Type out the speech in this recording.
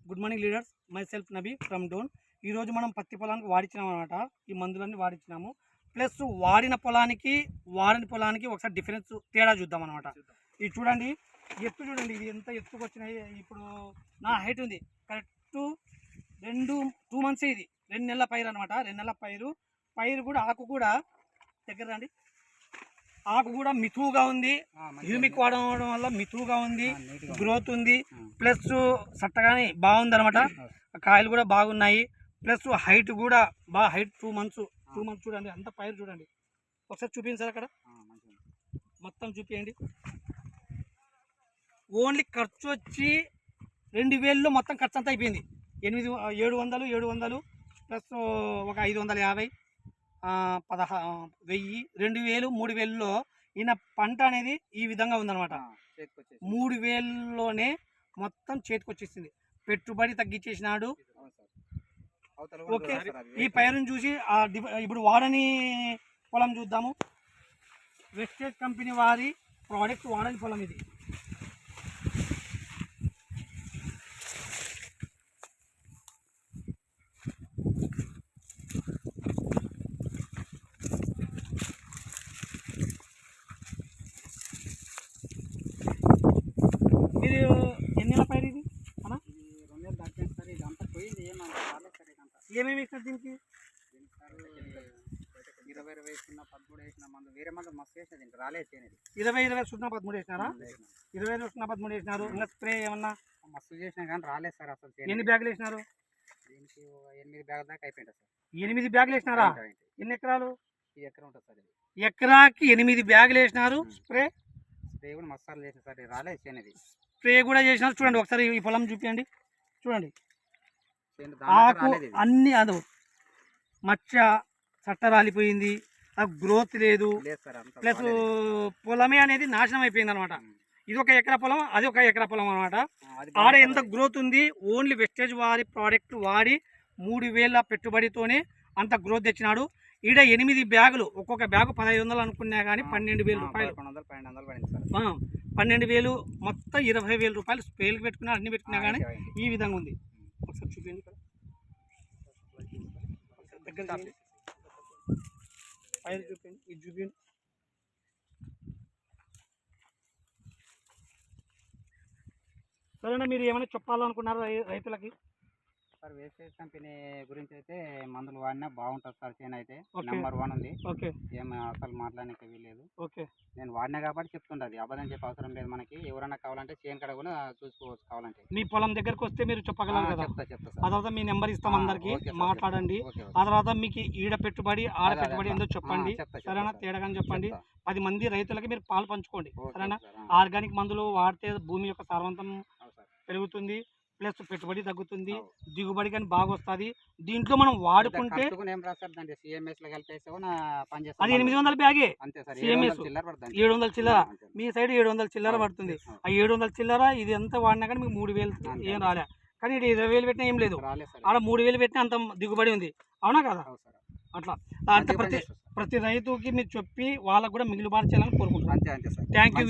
Good morning leaders, my self Nabi from Dhone. ఈరోజు మనం పత్తి పొలానికి వాడించినాం అనమాట. ఈ మందులన్నీ వాడించినాము. ప్లస్ వాడిన పొలానికి ఒకసారి డిఫరెన్స్ తేడా చూద్దాం అనమాట. ఇది చూడండి, ఎత్తు చూడండి, ఇది ఎంత ఎత్తుకు వచ్చినాయి. ఇప్పుడు నా హైట్ ఉంది కరెక్ట్ 2 months, ఇది 2 నెలల పైరు అనమాట. 2 నెలల పైరు కూడా ఆకు కూడా దగ్గర రండి, ఆకు కూడా మితువుగా ఉంది. హ్యూమిక్ వాడడం వల్ల మితువుగా ఉంది, గ్రోత్ ఉంది, ప్లస్ సట్టగానే బాగుంది అనమాట. కాయలు కూడా బాగున్నాయి, ప్లస్ హైట్ కూడా బాగా హైట్ 2 months చూడండి. అంత పైరు చూడండి, ఒకసారి చూపించండి సార్. అక్కడ మొత్తం చూపించండి. ఓన్లీ ఖర్చు వచ్చి 2000లో మొత్తం ఖర్చు అంతా అయిపోయింది. 700 ప్లస్ ఒక 550, 1000, 2000, 3000లో ఈయన పంట అనేది ఈ విధంగా ఉందన్నమాట. 3000లోనే మొత్తం చేతికి వచ్చేసింది. పెట్టుబడి తగ్గించేసినాడు. ఓకే, ఈ పైరుని చూసి ఇప్పుడు వాడని పొలం చూద్దాము. వెస్టేజ్ కంపెనీ వారి ప్రోడక్ట్ వాడని పొలం ఇది. మీరు ఎన్ని నెలల పైరు ఇది అన్న? 2 నెలలు దాటిపోయింది సార్. ఇదంతా పోయింది, ఏమంతా రాలేదు సార్. ఇదంతా ఏమేమి వేసినారు దీనికి? 20 వేసిన 13 వేసిన మందు వేరే మందు మస్తు వేసినది, ఇంకా రాలేదు చేయనిది. 20-20-13 వేసినారా? 20-13 వేసినారు. ఇంకా స్ప్రే ఏమన్నా మస్తు చేసినా కానీ రాలేదు సార్. అసలు ఎన్ని బ్యాగులు వేసినారు? దీనికి 8 బ్యాగుల దాకా అయిపోయింది సార్. 8 బ్యాగులు వేసినారా? ఎన్ని ఎకరాలు? ఈ ఎకరం ఉంటుంది సార్. ఎకరాకి 8 బ్యాగులు వేసినారు. స్ప్రే కూడా మస్తు సార్లు చేసిన సార్, రాలేదు చేయనిది. స్ప్రే కూడా చేసినారు. చూడండి ఒకసారి ఈ పొలం చూపించండి. చూడండి, ఆకు అన్ని అదో మచ్చ చట్ట రాలిపోయింది, గ్రోత్ లేదు, ప్లస్ పొలమే అనేది నాశనం అయిపోయింది అనమాట. ఇది 1 ఎకరా పొలం, అది 1 ఎకరా పొలం అనమాట. ఆడ ఎంత గ్రోత్ ఉంది. ఓన్లీ వెస్టేజ్ వారి ప్రోడక్ట్ వాడి 3000 పెట్టుబడితోనే అంత గ్రోత్ తెచ్చినాడు. ఈడ 8 బ్యాగులు, ఒక్కొక్క బ్యాగు 1500 అనుకున్నా కానీ 12,000 రూపాయలు, 12,000 మొత్తం 20,000 రూపాయలు స్ప్రేలు పెట్టుకున్నా, అన్ని పెట్టుకున్నా కానీ ఈ విధంగా ఉంది. ఒకసారి చూపించండి, దగ్గర పైరు చూపించండి, ఇది చూపించండి. సరేనా, మీరు ఏమైనా చెప్పాలనుకున్నారా రైతులకి? సార్ వేస్టేజ్ కంపెనీ గురించి అయితే మందులు వాడినా బాగుంటుంది సార్. చేను అయితే నెంబర్ 1 ఉంది. ఓకే, ఏం అసలు మాట్లాడడానికి వీల్లేదు. ఓకే, నేను వాడినా కాబట్టి చెప్తుండది, అబద్ధం చెప్పే అవసరం లేదు. మనకి ఎవరైనా కావాలంటే చేను కడ కూడా చూసుకోవచ్చు. కావాలంటే మీ పొలం దగ్గరకు వస్తే మీరు చెప్పగలరు కదా. చెప్తా ఆ తర్వాత మీ నెంబర్ ఇస్తాం, అందరికి మాట్లాడండి. ఆ తర్వాత మీకు ఈడ పెట్టుబడి ఆడ పెట్టుబడి ఏందో చెప్పండి. సరేనా, తేడాగాని చెప్పండి. 10 మంది రైతులకి మీరు పాలు పంచుకోండి. సరేనా, ఆర్గానిక్ మందులు వాడితే భూమి యొక్క సారవంతం పెరుగుతుంది, ప్లస్ పెట్టుబడి తగ్గుతుంది, దిగుబడి కానీ బాగా వస్తుంది. దీంట్లో మనం వాడుకుంటే అది 800 బ్యాగే, సిఎంఎస్ 700 చిల్లర. మీ సైడ్ 700 చిల్లర పడుతుంది. ఆ 700 చిల్లర ఇది ఎంత వాడినా కానీ మీకు 3000 ఏం రాలే. కానీ ఇది 20,000 పెట్టినా ఏం లేదు. ఆడ 3000 పెట్టినా అంత దిగుబడి ఉంది. అవునా కదా? అట్లా అంటే ప్రతి రైతుకి మీరు చెప్పి వాళ్ళకు కూడా మిగిలిబాటు చేయాలని కోరుకుంటున్నాను. Thank you.